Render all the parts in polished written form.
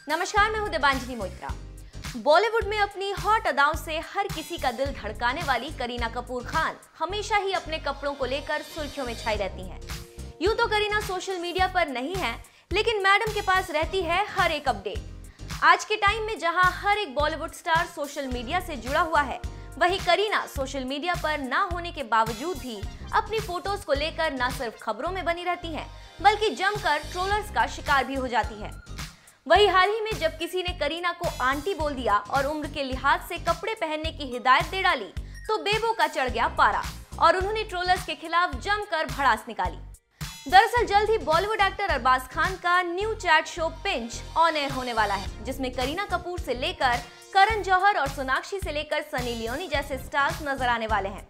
नमस्कार, मैं हूं देबांजनी मोइत्रा। बॉलीवुड में अपनी हॉट अदाओं से हर किसी का दिल धड़काने वाली करीना कपूर खान हमेशा ही अपने कपड़ों को लेकर सुर्खियों में छाई रहती हैं। यूं तो करीना सोशल मीडिया पर नहीं है, लेकिन मैडम के पास रहती है हर एक अपडेट। आज के टाइम में जहां हर एक बॉलीवुड स्टार सोशल मीडिया से जुड़ा हुआ है, वहीं करीना सोशल मीडिया पर ना होने के बावजूद भी अपनी फोटोज को लेकर न सिर्फ खबरों में बनी रहती हैं, बल्कि जमकर ट्रोलर्स का शिकार भी हो जाती है। वही हाल ही में जब किसी ने करीना को आंटी बोल दिया और उम्र के लिहाज से कपड़े पहनने की हिदायत दे डाली, तो बेबो का चढ़ गया पारा और उन्होंने ट्रोलर्स के खिलाफ जमकर भड़ास निकाली। दरअसल जल्द ही बॉलीवुड एक्टर अरबाज खान का new chat show pinch on air होने वाला है, जिसमें करीना कपूर से लेकर करण जौहर और सोनाक्षी से लेकर सनी लियोनी जैसे स्टार्स नजर आने वाले हैं।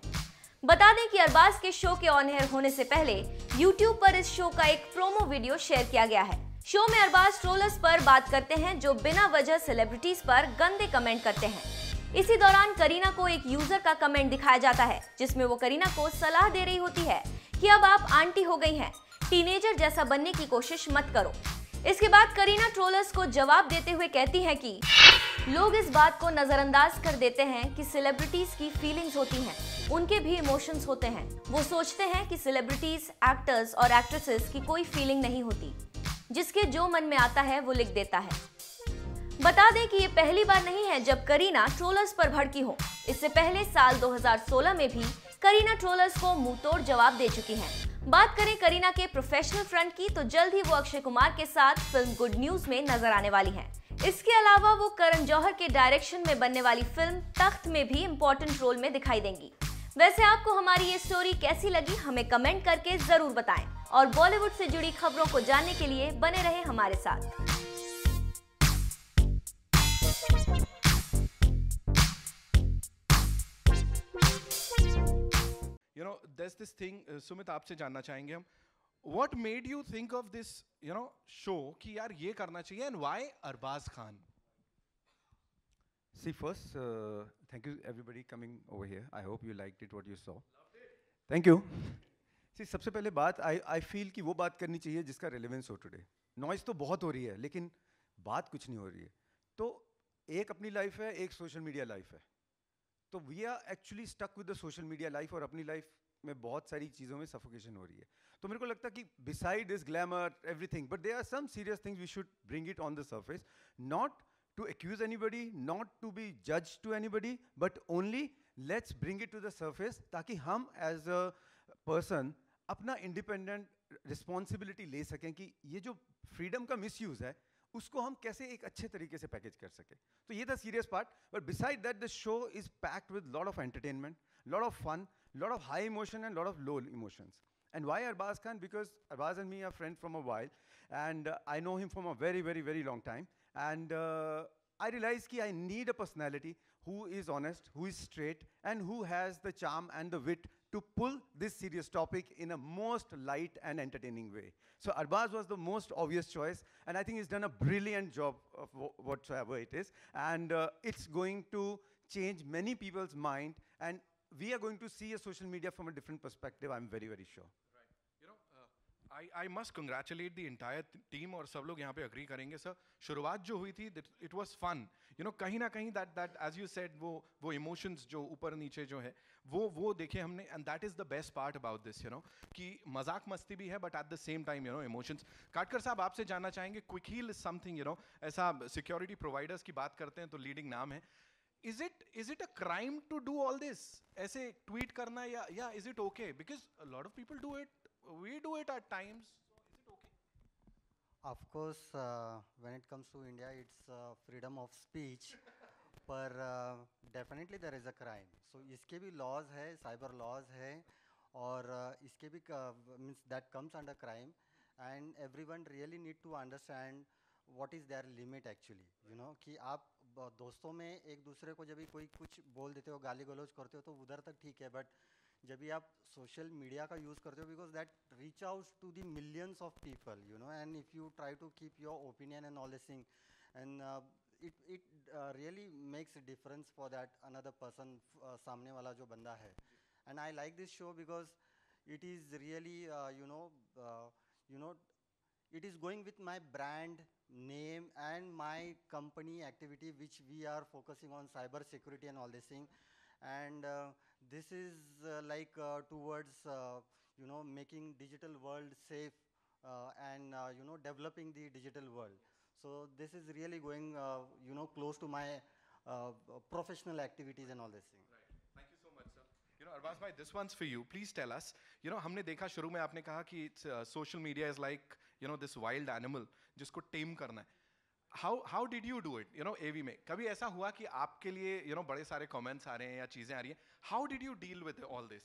बता दें कि अरबाज के शो के ऑन एयर होने से पहले यूट्यूब पर इस शो का एक प्रोमो वीडियो शेयर किया गया है। शो में अरबाज ट्रोलर्स पर बात करते हैं जो बिना वजह सेलिब्रिटीज पर गंदे कमेंट करते हैं। इसी दौरान करीना को एक यूजर का कमेंट दिखाया जाता है, जिसमें वो करीना को सलाह दे रही होती है कि अब आप आंटी हो गई हैं, टीनेजर जैसा बनने की कोशिश मत करो। इसके बाद करीना ट्रोलर्स को जवाब देते हुए कहती हैं कि लोग इस बात को नजरअंदाज कर देते हैं कि सेलिब्रिटीज की फीलिंग्स होती हैं, उनके भी इमोशंस होते हैं। वो सोचते हैं कि सेलिब्रिटीज, एक्टर्स और एक्ट्रेसेस की कोई फीलिंग नहीं होती, जिसके जो मन में आता है वो लिख देता है। बता दें कि ये पहली बार नहीं है जब करीना ट्रोलर्स पर भड़की हो। इससे पहले साल 2016 में भी करीना ट्रोलर्स को मुंहतोड़ जवाब दे चुकी हैं। बात करें करीना के प्रोफेशनल फ्रंट की, तो जल्द ही वो अक्षय कुमार के साथ फिल्म गुड न्यूज में नजर आने वाली हैं। इसके अलावा वो करण जौहर के डायरेक्शन में बनने वाली फिल्म तख्त में भी इम्पोर्टेंट रोल में दिखाई देंगी। वैसे आपको हमारी ये स्टोरी कैसी लगी, हमें कमेंट करके जरूर बताएं और बॉलीवुड से जुड़ी खबरों को जानने के लिए बने रहे हमारे साथ। You know, there's this thing, Sumit आपसे जानना चाहेंगे हम, what made you think of this, show कि यार ये करना चाहिए, and why Arbaaz Khan? See, first, thank you everybody coming over here. I hope you liked it, what you saw. Thank you. See, सबसे पहले बात, I feel कि वो बात करनी चाहिए जिसका relevance हो today. Noise तो बहुत हो रही है, लेकिन बात कुछ नहीं हो रही है। तो एक अपनी लाइफ है, एक सोशल मीडिया लाइफ है। तो we are actually stuck with the social media life और अपनी लाइफ में बहुत सारी चीज़ों में suffocation हो रही है। तो मेरे को लगता है कि beside this glamour, everything, but there are some serious things we should bring it on the surface, not to accuse anybody, not to be judged to anybody, but only let's bring it to the surface ताकि हम as a person अपना independent responsibility ले सकें कि ये जो freedom का misuse है उसको हम कैसे एक अच्छे तरीके से पैकेज कर सकें। तो ये था serious part, but beside that the show is packed with lot of entertainment, lot of fun, lot of high emotion and lot of low emotions. And why Arbaz Khan? Because Arbaz and me are friends from a while, and I know him from a very, very, very long time. And I realized that I need a personality who is honest, who is straight, and who has the charm and the wit to pull this serious topic in a most light and entertaining way. So Arbaz was the most obvious choice, and I think he's done a brilliant job of whatsoever it is. And it's going to change many people's mind, and we are going to see a social media from a different perspective, I'm very, very sure. I must congratulate the entire team और सब लोग यहाँ पे agree करेंगे sir. शुरुआत जो हुई थी, it was fun. कहीं ना कहीं that as you said वो emotions जो ऊपर नीचे जो है वो देखे हमने, and that is the best part about this, कि मजाक मस्ती भी है but at the same time emotions. काटकर साहब आपसे जानना चाहेंगे, Quick Heal is something, ऐसा security providers की बात करते हैं तो leading नाम है। Is it a crime to do all this? ऐसे tweet करना या is it okay? Because a lot of people do it. We do it at times. So is it okay? Of course, when it comes to India, it's freedom of speech. पर definitely there is a crime. So इसके भी laws है, cyber laws है, और इसके भी means that comes under crime, and everyone really need to understand what is their limit actually. कि आप दोस्तों में एक दूसरे को जब भी कोई कुछ बोल देते हो, गाली गलौज करते हो, तो उधर तक ठीक है, बट जब भी आप सोशल मीडिया का यूज़ करते हो, because that reach out to the millions of people, and if you try to keep your opinion and all this thing, and it really makes a difference for that another person, सामने वाला जो बंदा है. And I like this show because it is really it is going with my brand, name and my company activity, which we are focusing on cyber security and all this thing. And this is towards making digital world safe and developing the digital world. So this is really going close to my professional activities and all this thing. Thank you so much, sir. Arbaaz bhai, this one's for you. Please tell us. हमने देखा शुरू में आपने कहा कि social media is like, this wild animal जिसको tame करना है. How did you do it? AV में कभी ऐसा हुआ कि आपके लिए बड़े सारे comments आ रहे हैं या चीजें आ रही हैं? How did you deal with all this?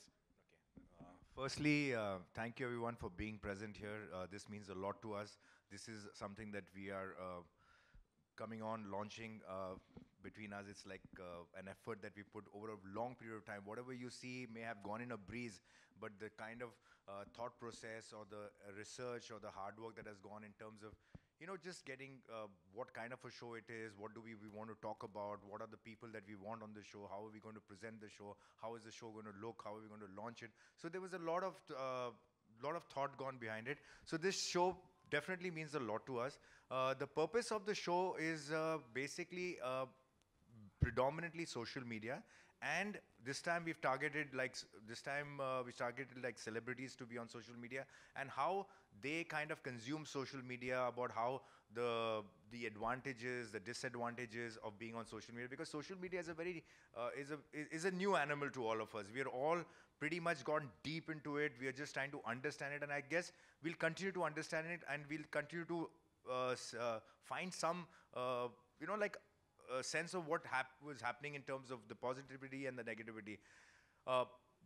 Firstly, thank you everyone for being present here. This means a lot to us. This is something that we are coming on, launching between us. It's like an effort that we put over a long period of time. Whatever you see may have gone in a breeze, but the kind of thought process or the research or the hard work that has gone in terms of just getting what kind of a show it is, what do we want to talk about, what are the people that we want on the show, how are we going to present the show, how is the show going to look, how are we going to launch it. So there was a lot of thought gone behind it. So this show definitely means a lot to us. The purpose of the show is basically predominantly social media. And this time we've targeted we targeted celebrities to be on social media and how they kind of consume social media, about how the advantages, the disadvantages of being on social media, because social media is a very is a new animal to all of us. We are all pretty much gone deep into it. We are just trying to understand it, and I guess we'll continue to understand it, and we'll continue to find some a sense of what was happening in terms of the positivity and the negativity.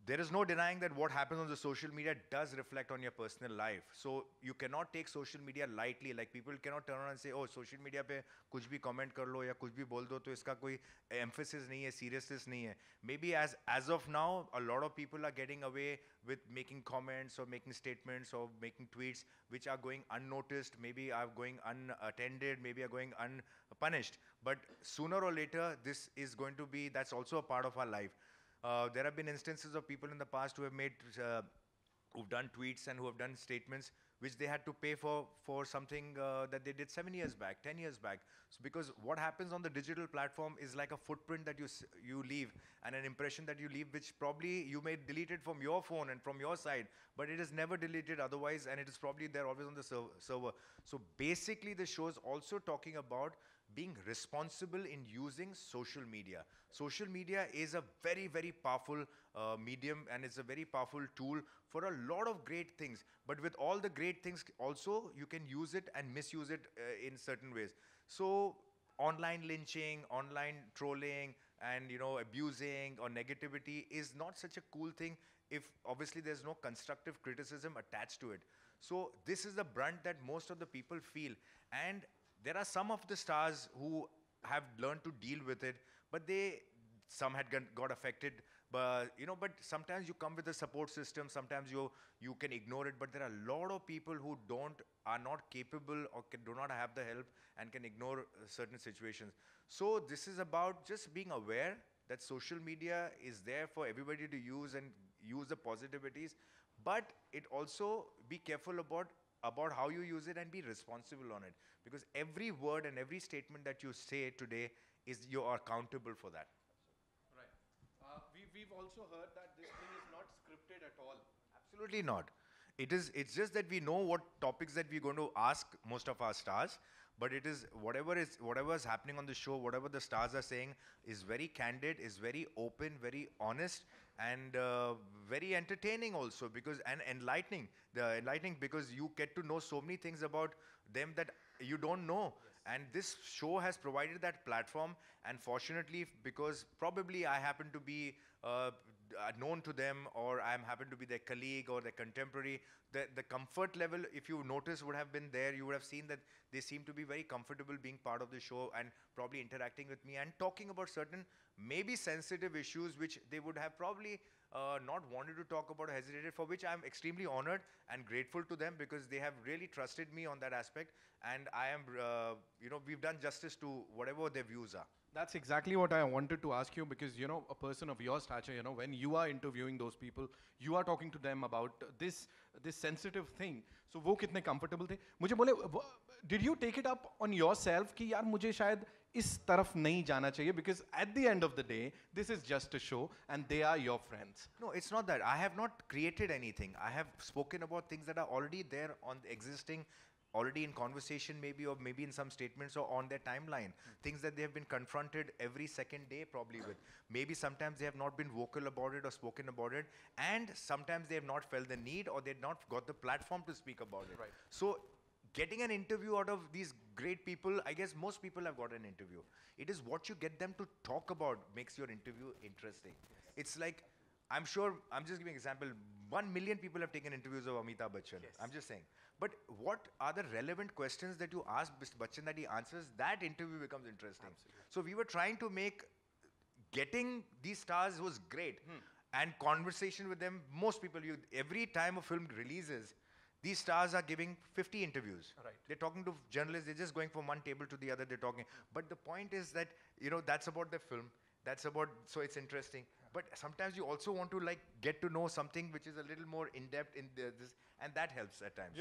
There is no denying that what happens on the social media does reflect on your personal life. So you cannot take social media lightly. Like people cannot turn around and say, oh, social media pe kuch bhi comment kar lo ya kuch bhi bol do, to iska koi emphasis nahi hai, seriousness nahi hai. Maybe as of now, a lot of people are getting away with making comments or making statements or making tweets which are going unnoticed, maybe are going unattended, maybe are going unpunished. But sooner or later, this is going to be, that's also a part of our life. There have been instances of people in the past who have made, who've done tweets and who have done statements which they had to pay for something that they did 7 years back, 10 years back. So because what happens on the digital platform is like a footprint that you leave and an impression that you leave, which probably you may delete it from your phone and from your side, but it is never deleted otherwise, and it is probably there always on the server. So basically the show is also talking about being responsible in using social media. Social media is a very, very powerful medium, and it's a very powerful tool for a lot of great things. But with all the great things also, you can use it and misuse it in certain ways. So online lynching, online trolling, and abusing or negativity is not such a cool thing if obviously there's no constructive criticism attached to it. So this is the brunt that most of the people feel, and there are some of the stars who have learned to deal with it, but some had got affected. But but sometimes you come with a support system. Sometimes you can ignore it. But there are a lot of people who are not capable or do not have the help and can ignore certain situations. So this is about just being aware that social media is there for everybody to use and use the positivities. But it also be careful about how you use it and be responsible on it. Because every word and every statement that you say today you are accountable for that. Right. We've also heard that this thing is not scripted at all. Absolutely not. It's just that we know what topics that we're going to ask most of our stars, but it is whatever is happening on the show, whatever the stars are saying is very candid, is very open, very honest, and very entertaining also, because and enlightening because you get to know so many things about them that you don't know. And this show has provided that platform, and fortunately, because probably I happen to be known to them, or I happen to be their colleague or their contemporary, the comfort level, if you notice, would have been there. You would have seen that they seem to be very comfortable being part of the show and probably interacting with me and talking about certain maybe sensitive issues which they would have probably not wanted to talk about or hesitated, for which I'm extremely honored and grateful to them, because they have really trusted me on that aspect, and I am, we've done justice to whatever their views are. That's exactly what I wanted to ask you, because a person of your stature, when you are interviewing those people, you are talking to them about this sensitive thing. So वो कितने comfortable थे? मुझे बोले, did you take it up on yourself कि यार मुझे शायद इस तरफ नहीं जाना चाहिए, because at the end of the day, this is just a show and they are your friends? No, it's not that. I have not created anything. I have spoken about things that are already there on the existing, already in conversation maybe, or maybe in some statements or on their timeline. Things that they have been confronted every second day probably with. Maybe sometimes they have not been vocal about it or spoken about it, and sometimes they have not felt the need, or they've not got the platform to speak about it. Right. So getting an interview out of these great people, I guess most people have got an interview. It is what you get them to talk about makes your interview interesting. Yes. It's like, I'm sure, I'm just giving an example, 1 million people have taken interviews of Amitabh Bachchan. Yes. I'm just saying. But what are the relevant questions that you ask Mr. Bachchan that he answers? That interview becomes interesting. Absolutely. So we were trying to make, getting these stars was great. And conversation with them, most people, every time a film releases, these stars are giving 50 interviews. Right. They're talking to journalists, they're just going from one table to the other, they're talking. But the point is that, that's about the film. That's about, so it's interesting. But sometimes you also want to get to know something which is a little more in-depth in this, and that helps at times.